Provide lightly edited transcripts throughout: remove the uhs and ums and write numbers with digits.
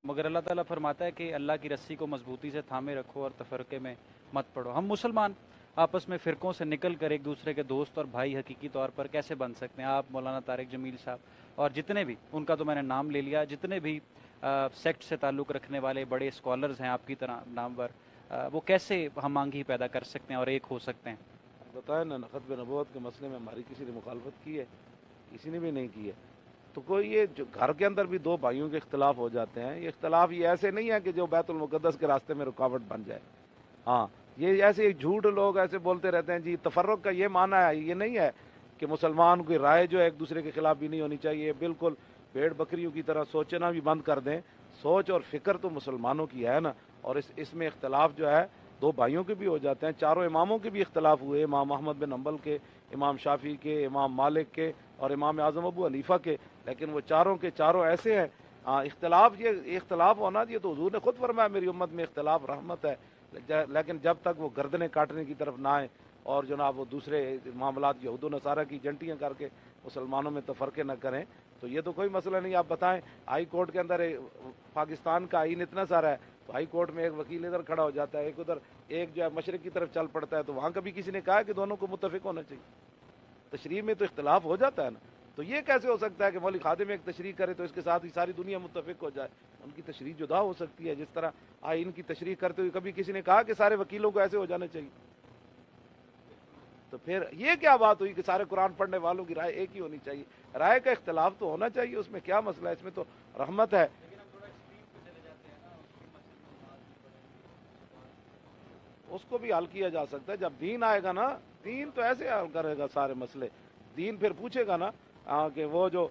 मगर अल्लाह ताला फरमाता है कि अल्लाह की रस्सी को मजबूती से थामे रखो और तफरके में मत पड़ो। हम मुसलमान आपस में फ़िरक़ों से निकल कर एक दूसरे के दोस्त और भाई हकीकी तौर पर कैसे बन सकते हैं? आप मौलाना तारिक जमील साहब और जितने भी, उनका तो मैंने नाम ले लिया, जितने भी सेक्ट से ताल्लुक़ रखने वाले बड़े स्कॉलर्स हैं आपकी तरह नामवर, वो कैसे हम आंगी पैदा कर सकते हैं और एक हो सकते हैं? बताए ना, खत्म नबूवत के मसले में हमारी किसी ने मुखालफत की है? किसी ने भी नहीं की है। तो कोई ये जो घर के अंदर भी दो भाइयों के इख्तलाफ हो जाते हैं, ये इख्तलाफ ये ऐसे नहीं है कि जो बैतुल मुक़द्दस के रास्ते में रुकावट बन जाए। हाँ, ये ऐसे एक झूठ लोग ऐसे बोलते रहते हैं जी तफर्रुक का ये माना है, ये नहीं है कि मुसलमान की राय जो है एक दूसरे के खिलाफ भी नहीं होनी चाहिए। बिल्कुल भेड़ बकरियों की तरह सोचना भी बंद कर दें। सोच और फिक्र तो मुसलमानों की है ना। और इसमें इख्तलाफ जो है दो भाइयों के भी हो जाते हैं, चारों इमामों के भी इख्तलाफ हुए, इमाम अहमद बिन हम्बल के, इमाम शाफी के, इमाम मालिक के और इमाम आज़म अबू हनीफा के। लेकिन वो चारों के चारों ऐसे हैं। इख्तलाफ, ये इख्तलाफ होना, ये तो हुजूर ने खुद फरमाया मेरी उम्मत में इख्तलाफ रहमत है। लेकिन जब तक वो गर्दनें काटने की तरफ ना आए और जनाब वो दूसरे मामलात यहूद नसारा की जंटियाँ करके मुसलमानों में तफरके न करें, तो ये तो कोई मसला नहीं। आप बताएं, हाई कोर्ट के अंदर पाकिस्तान का आइन इतना सारा है, तो हाई कोर्ट में एक वकील इधर खड़ा हो जाता है, एक उधर, एक जो है मशरक की तरफ चल पड़ता है, तो वहाँ कभी किसी ने कहा कि दोनों को मुत्तफिक होना चाहिए? तशरीह में तो इख्तलाफ हो जाता है ना। तो ये कैसे हो सकता है कि मौलवी खादिम एक तशरीह करे तो इसके साथ ही सारी दुनिया मुत्तफिक हो जाए? उनकी तशरीह जुदा हो सकती है। जिस तरह आइन की तशरीह करते हुए कभी किसी ने कहा कि सारे वकीलों को ऐसे हो जाना चाहिए? तो फिर ये क्या बात हुई कि सारे कुरान पढ़ने वालों की राय एक ही होनी चाहिए? राय का इख्तलाफ तो होना चाहिए, उसमें क्या मसला है? इसमें तो रहमत है। उसको भी हल किया जा सकता है जब दीन आएगा ना। दीन तो ऐसे हल करेगा सारे मसले। दीन फिर पूछेगा ना कि वो जो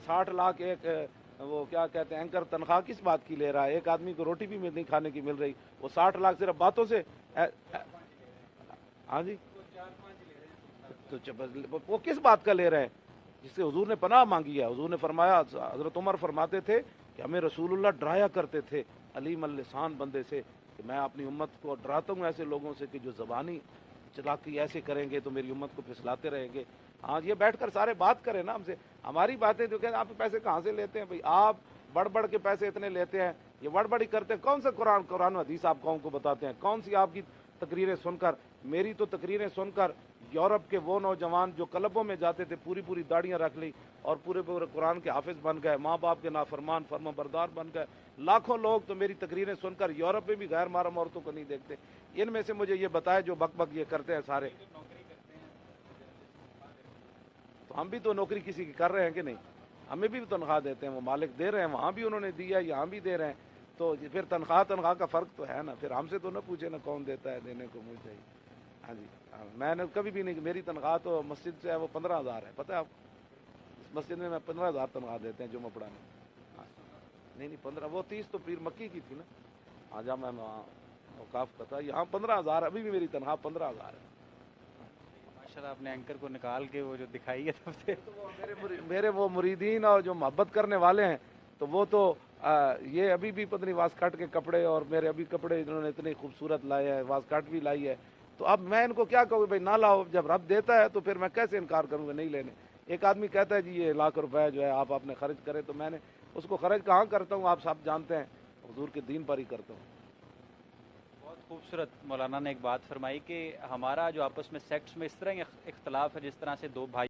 60 लाख एक वो क्या कहते हैं एंकर तनख्वाह किस बात की ले रहा है? एक आदमी को रोटी भी नहीं खाने की मिल रही, वो 60 लाख सिर्फ बातों से हाँ जी, तो वो किस बात का ले रहे हैं जिससे हुजूर ने पनाह मांगी है? हुजूर ने फरमाया, हजरत उमर फरमाते थे कि हमें रसूलुल्लाह डराया करते थे अलीम अल लिसान बंदे से, कि मैं अपनी उम्मत को डराता हूँ ऐसे लोगों से कि जो ज़बानी चलाकी ऐसे करेंगे तो मेरी उम्मत को फिसलाते रहेंगे। हाँ, ये बैठकर सारे बात करें ना हमसे। हमारी बातें जो कहते हैं आप पैसे कहाँ से लेते हैं भाई? आप बढ़ बढ़ के पैसे इतने लेते हैं, ये बढ़ करते हैं। कौन सा कुरान कुरान हदीस आप कौन को बताते हैं? कौन सी आपकी तकरीरें सुनकर? मेरी तो तकरीरें सुनकर यूरोप के वो नौजवान जो क्लबों में जाते थे, पूरी पूरी दाढ़ियां रख ली और पूरे पूरे कुरान के हाफिज बन गए, माँ बाप के नाफरमान फर्मा बरदार बन गए। लाखों लोग तो मेरी तकरीरें सुनकर यूरोप में भी गैर महरम औरतों को नहीं देखते। इनमें से मुझे ये बताए जो बक बक ये करते हैं सारे, तो हम भी तो नौकरी किसी की कर रहे हैं कि नहीं? हमें भी तनख्वाह देते हैं, वो मालिक दे रहे हैं, वहाँ भी उन्होंने दिया, यहाँ भी दे रहे हैं। तो फिर तनख्वाह तनख्वाह का फ़र्क तो है ना। फिर हमसे तो ना पूछे ना कौन देता है, देने को मुझे चाहिए। हाँ जी, हाँ, मैंने कभी भी नहीं, मेरी तनख्वाह तो मस्जिद से है वो 15,000 है, पता है आप? इस मस्जिद में मैं 15,000 तनख्वाह देते हैं जुम्मा पढ़ाने। हाँ, नहीं 15, वो 30 तो पीर मक्की की थी ना। हाँ, जहाँ मैं औकाफ का था, यहाँ 15,000, अभी भी मेरी तनख्वाह 15,000 है। माशाल्लाह, आपने एंकर को निकाल के वो जो दिखाई है तब से। तो वो मेरे वो मुरीदीन और जो मोहब्बत करने वाले हैं, तो वो तो ये अभी भी पत्नी वास्काट के कपड़े और मेरे अभी कपड़े इन्होंने इतने खूबसूरत लाए हैं, वास्काट भी लाई है। तो अब मैं इनको क्या कहूँ भाई ना लाओ, जब रब देता है तो फिर मैं कैसे इनकार करूँगा नहीं लेने? एक आदमी कहता है जी ये ₹1,00,000 जो है आप आपने खर्च करे, तो मैंने उसको खर्च कहाँ करता हूँ? आप सब जानते हैं, हुजूर के दीन पर ही करता हूँ। बहुत खूबसूरत मौलाना ने एक बात फरमाई कि हमारा जो आपस में सेक्ट्स में इस तरह इख्तलाफ है, जिस तरह से दो भाई